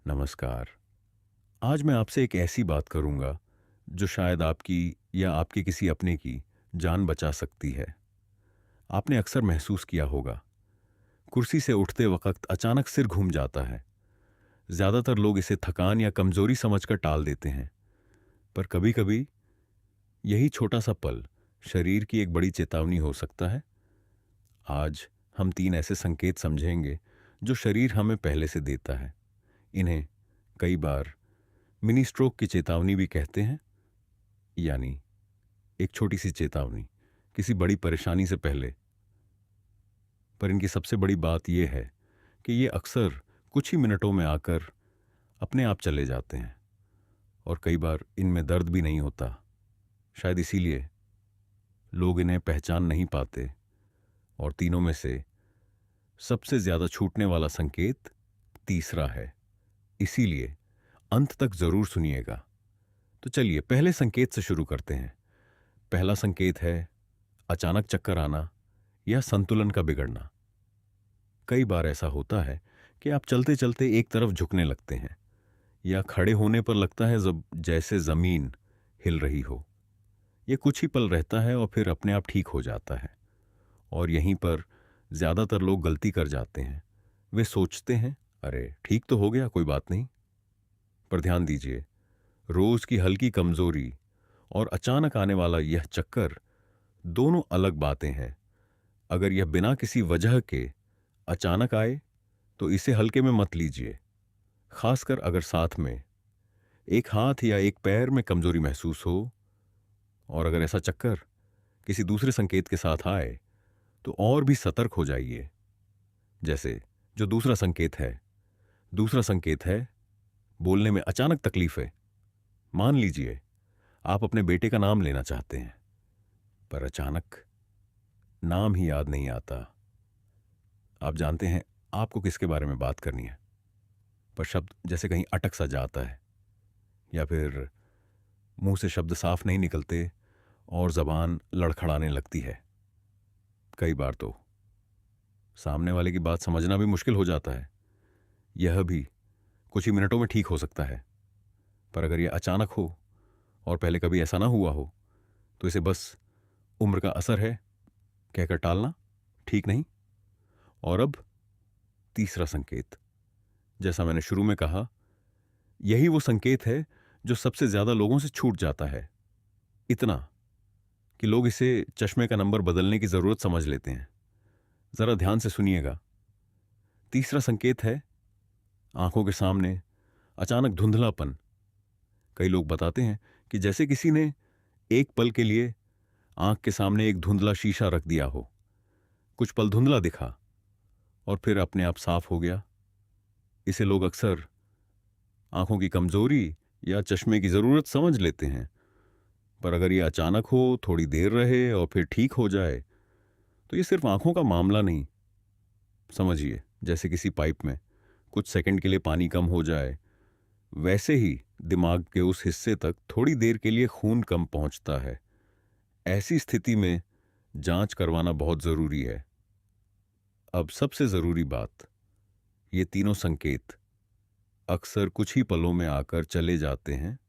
नमस्कार। आज मैं आपसे एक ऐसी बात करूंगा जो शायद आपकी या आपके किसी अपने की जान बचा सकती है। आपने अक्सर महसूस किया होगा, कुर्सी से उठते वक्त अचानक सिर घूम जाता है। ज्यादातर लोग इसे थकान या कमजोरी समझकर टाल देते हैं, पर कभी-कभी यही छोटा सा पल शरीर की एक बड़ी चेतावनी हो सकता है। आज हम 3 ऐसे संकेत समझेंगे जो शरीर हमें पहले से देता है। इन्हें कई बार मिनी स्ट्रोक की चेतावनी भी कहते हैं, यानी एक छोटी सी चेतावनी किसी बड़ी परेशानी से पहले। पर इनकी सबसे बड़ी बात यह है कि ये अक्सर कुछ ही मिनटों में आकर अपने आप चले जाते हैं, और कई बार इनमें दर्द भी नहीं होता। शायद इसीलिए लोग इन्हें पहचान नहीं पाते। और तीनों में से सबसे ज्यादा छूटने वाला संकेत तीसरा है, इसीलिए अंत तक जरूर सुनिएगा। तो चलिए पहले संकेत से शुरू करते हैं। पहला संकेत है अचानक चक्कर आना या संतुलन का बिगड़ना। कई बार ऐसा होता है कि आप चलते चलते एक तरफ झुकने लगते हैं, या खड़े होने पर लगता है जैसे जमीन हिल रही हो। यह कुछ ही पल रहता है और फिर अपने आप ठीक हो जाता है। और यहीं पर ज्यादातर लोग गलती कर जाते हैं। वे सोचते हैं, अरे ठीक तो हो गया, कोई बात नहीं। पर ध्यान दीजिए, रोज की हल्की कमजोरी और अचानक आने वाला यह चक्कर दोनों अलग बातें हैं। अगर यह बिना किसी वजह के अचानक आए तो इसे हल्के में मत लीजिए, खासकर अगर साथ में एक हाथ या एक पैर में कमजोरी महसूस हो। और अगर ऐसा चक्कर किसी दूसरे संकेत के साथ आए तो और भी सतर्क हो जाइए। जैसे जो दूसरा संकेत है बोलने में अचानक तकलीफ है। मान लीजिए आप अपने बेटे का नाम लेना चाहते हैं, पर अचानक नाम ही याद नहीं आता। आप जानते हैं आपको किसके बारे में बात करनी है, पर शब्द जैसे कहीं अटक सा जाता है, या फिर मुंह से शब्द साफ नहीं निकलते और जबान लड़खड़ाने लगती है। कई बार तो सामने वाले की बात समझना भी मुश्किल हो जाता है। यह भी कुछ ही मिनटों में ठीक हो सकता है, पर अगर यह अचानक हो और पहले कभी ऐसा ना हुआ हो तो इसे बस उम्र का असर है कहकर टालना ठीक नहीं। और अब तीसरा संकेत, जैसा मैंने शुरू में कहा, यही वो संकेत है जो सबसे ज्यादा लोगों से छूट जाता है। इतना कि लोग इसे चश्मे का नंबर बदलने की जरूरत समझ लेते हैं। जरा ध्यान से सुनिएगा। तीसरा संकेत है आंखों के सामने अचानक धुंधलापन। कई लोग बताते हैं कि जैसे किसी ने एक पल के लिए आंख के सामने एक धुंधला शीशा रख दिया हो। कुछ पल धुंधला दिखा और फिर अपने आप साफ हो गया। इसे लोग अक्सर आंखों की कमजोरी या चश्मे की जरूरत समझ लेते हैं, पर अगर यह अचानक हो, थोड़ी देर रहे और फिर ठीक हो जाए तो यह सिर्फ आंखों का मामला नहीं। समझिए, जैसे किसी पाइप में कुछ सेकंड के लिए पानी कम हो जाए, वैसे ही दिमाग के उस हिस्से तक थोड़ी देर के लिए खून कम पहुंचता है। ऐसी स्थिति में जांच करवाना बहुत जरूरी है। अब सबसे जरूरी बात, ये तीनों संकेत अक्सर कुछ ही पलों में आकर चले जाते हैं,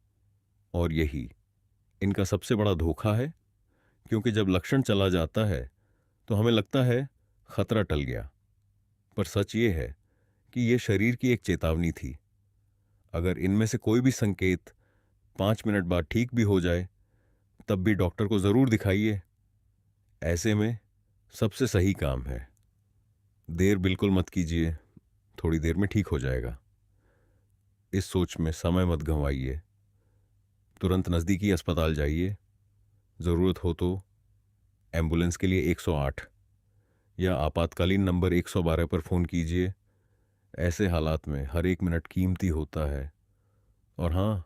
और यही इनका सबसे बड़ा धोखा है। क्योंकि जब लक्षण चला जाता है तो हमें लगता है खतरा टल गया, पर सच ये है कि यह शरीर की एक चेतावनी थी। अगर इनमें से कोई भी संकेत 5 मिनट बाद ठीक भी हो जाए, तब भी डॉक्टर को जरूर दिखाइए। ऐसे में सबसे सही काम है, देर बिल्कुल मत कीजिए, थोड़ी देर में ठीक हो जाएगा। इस सोच में समय मत गंवाइए, तुरंत नजदीकी अस्पताल जाइए। जरूरत हो तो एम्बुलेंस के लिए 108 या आपातकालीन नंबर 112 पर फोन कीजिए। ऐसे हालात में हर एक मिनट कीमती होता है। और हां,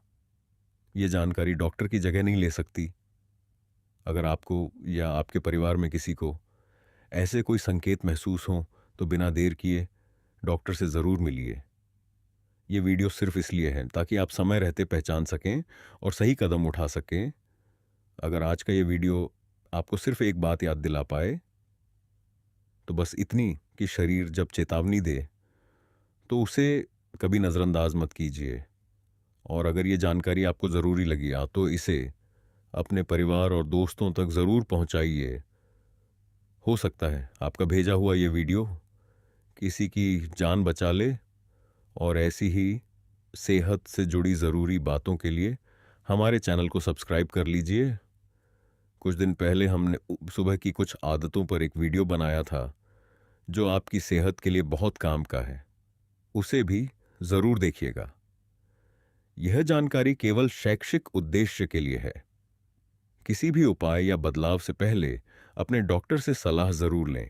यह जानकारी डॉक्टर की जगह नहीं ले सकती। अगर आपको या आपके परिवार में किसी को ऐसे कोई संकेत महसूस हो तो बिना देर किए डॉक्टर से जरूर मिलिए। यह वीडियो सिर्फ इसलिए है ताकि आप समय रहते पहचान सकें और सही कदम उठा सकें। अगर आज का यह वीडियो आपको सिर्फ एक बात याद दिला पाए तो बस इतनी कि शरीर जब चेतावनी दे तो उसे कभी नज़रअंदाज मत कीजिए। और अगर ये जानकारी आपको ज़रूरी लगी तो इसे अपने परिवार और दोस्तों तक ज़रूर पहुंचाइए। हो सकता है आपका भेजा हुआ ये वीडियो किसी की जान बचा ले। और ऐसी ही सेहत से जुड़ी ज़रूरी बातों के लिए हमारे चैनल को सब्सक्राइब कर लीजिए। कुछ दिन पहले हमने सुबह की कुछ आदतों पर एक वीडियो बनाया था जो आपकी सेहत के लिए बहुत काम का है। उसे भी ज़रूर देखिएगा। यह जानकारी केवल शैक्षिक उद्देश्य के लिए है। किसी भी उपाय या बदलाव से पहले अपने डॉक्टर से सलाह ज़रूर लें।